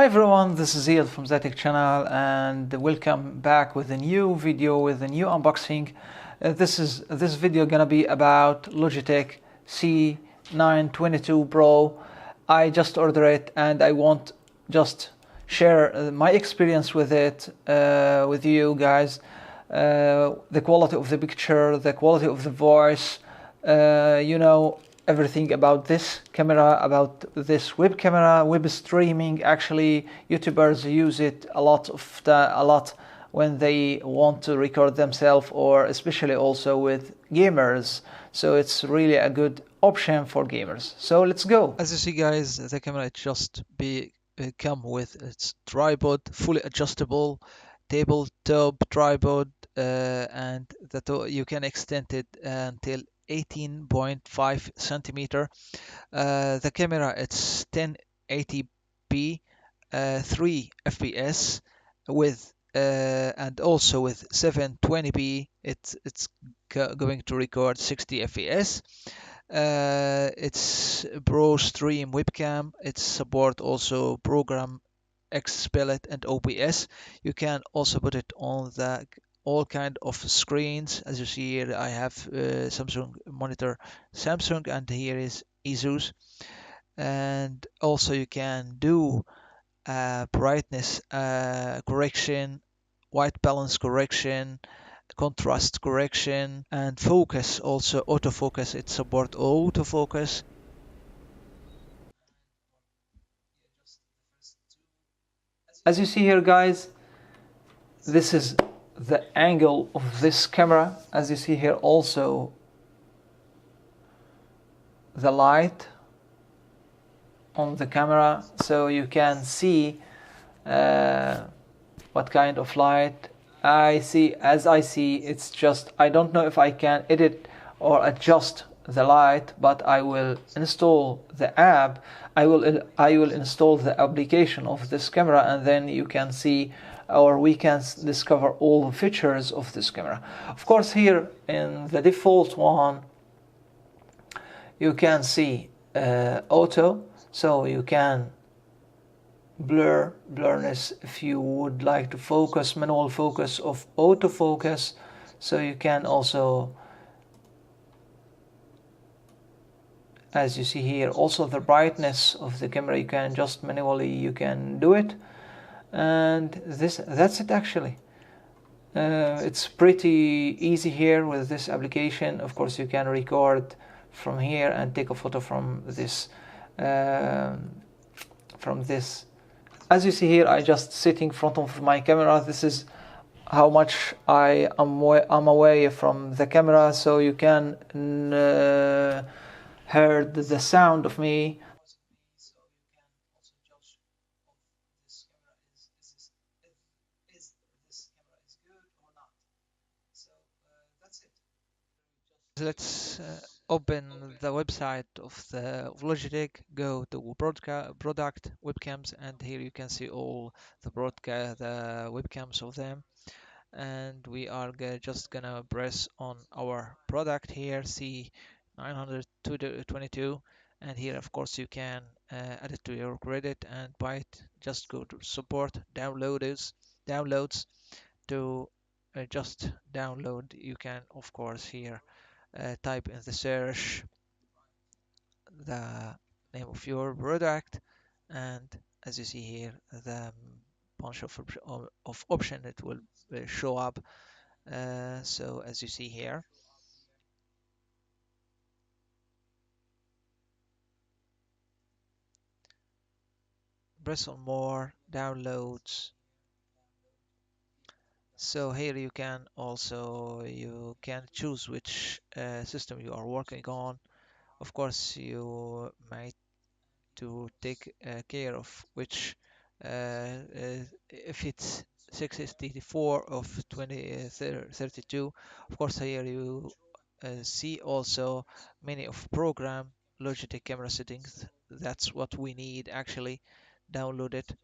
Hi everyone, this is Ziad from the Tech channel and welcome back with a new video with a new unboxing. This video gonna be about Logitech C922 Pro. I just ordered it and I want just share my experience with it with you guys. The quality of the picture, the quality of the voice, everything about this camera, about this web camera, web streaming. Actually, YouTubers use it a lot when they want to record themselves, or especially also with gamers. So it's really a good option for gamers. So let's go. As you see, guys, the camera come with its tripod, fully adjustable tabletop tripod, and that you can extend it until 18.5 centimeter. The camera, it's 1080p, 3 fps with and also with 720p. It's going to record 60 fps. It's Pro Stream webcam. It support also program XSplit and OBS. You can also put it on the all kind of screens. As you see here, I have Samsung monitor, Samsung, and here is Asus. And also you can do brightness correction, white balance correction, contrast correction, and focus, also autofocus. It support autofocus. As you see here, guys, this is the angle of this camera. As you see here, also the light on the camera, so you can see what kind of light I see. As I see, it's just, I don't know if I can edit or adjust the light, but I will install the app. I will install the application of this camera, and then you can see, or we can discover all the features of this camera. Of course, here in the default one, you can see auto, so you can blurriness if you would like to focus, manual focus of autofocus. So you can also, as you see here, also the brightness of the camera, you can just manually, you can do it. And that's it actually. It's pretty easy here with this application. Of course, you can record from here and take a photo from this. As you see here, I just sit in front of my camera. This is how much I'm away from the camera, so you can hear the sound of me. Let's open the website of Logitech, go to product webcams, and here you can see all the webcams of them. And we are just gonna press on our product here, C922, and here of course you can add it to your credit and buy it. Just go to support downloads to just download. You can of course here type in the search the name of your product, and as you see here, the bunch of option it will show up. So as you see here, press on more downloads. So here you can choose which system you are working on. Of course, you might to take care of which if it's 664 of 2032. Of course, here you see also many of program Logitech camera settings. That's what we need actually. Download it,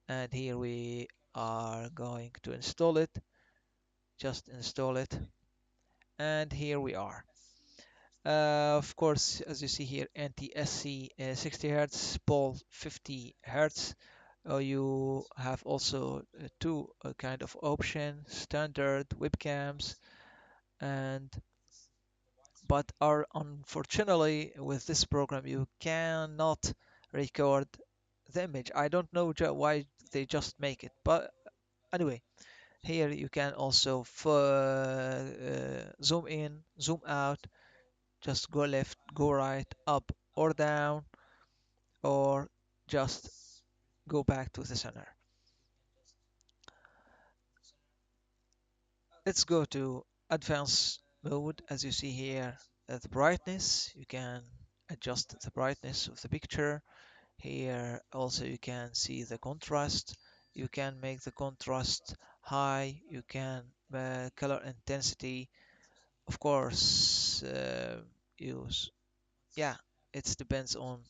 and here we are going to install it. Just install it, and here we are. Of course, as you see here, NTSC 60 Hz, POL 50 Hz, You have also two kind of option, standard webcams, and but are unfortunately with this program you cannot record the image. I don't know why they just make it, but anyway, here you can also zoom in, zoom out, just go left, go right, up or down, or just go back to the center. Let's go to advanced mode. As you see here, the brightness, you can adjust the brightness of the picture. Here also you can see the contrast. You can make the contrast high. You can color intensity. Of course, use, yeah, it depends on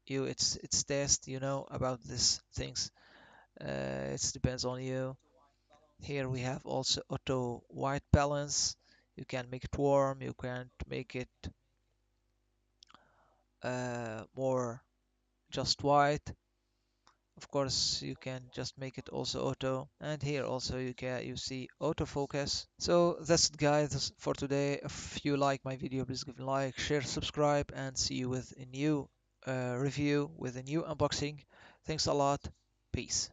you. It's test, you know, about these things. It depends on you. Here we have also auto white balance. You can make it warm. You can make it more just white. Of course, you can just make it also auto, and here also you see autofocus. So that's it, guys, for today. If you like my video, please give a like, share, subscribe, and see you with a new review, with a new unboxing. Thanks a lot. Peace.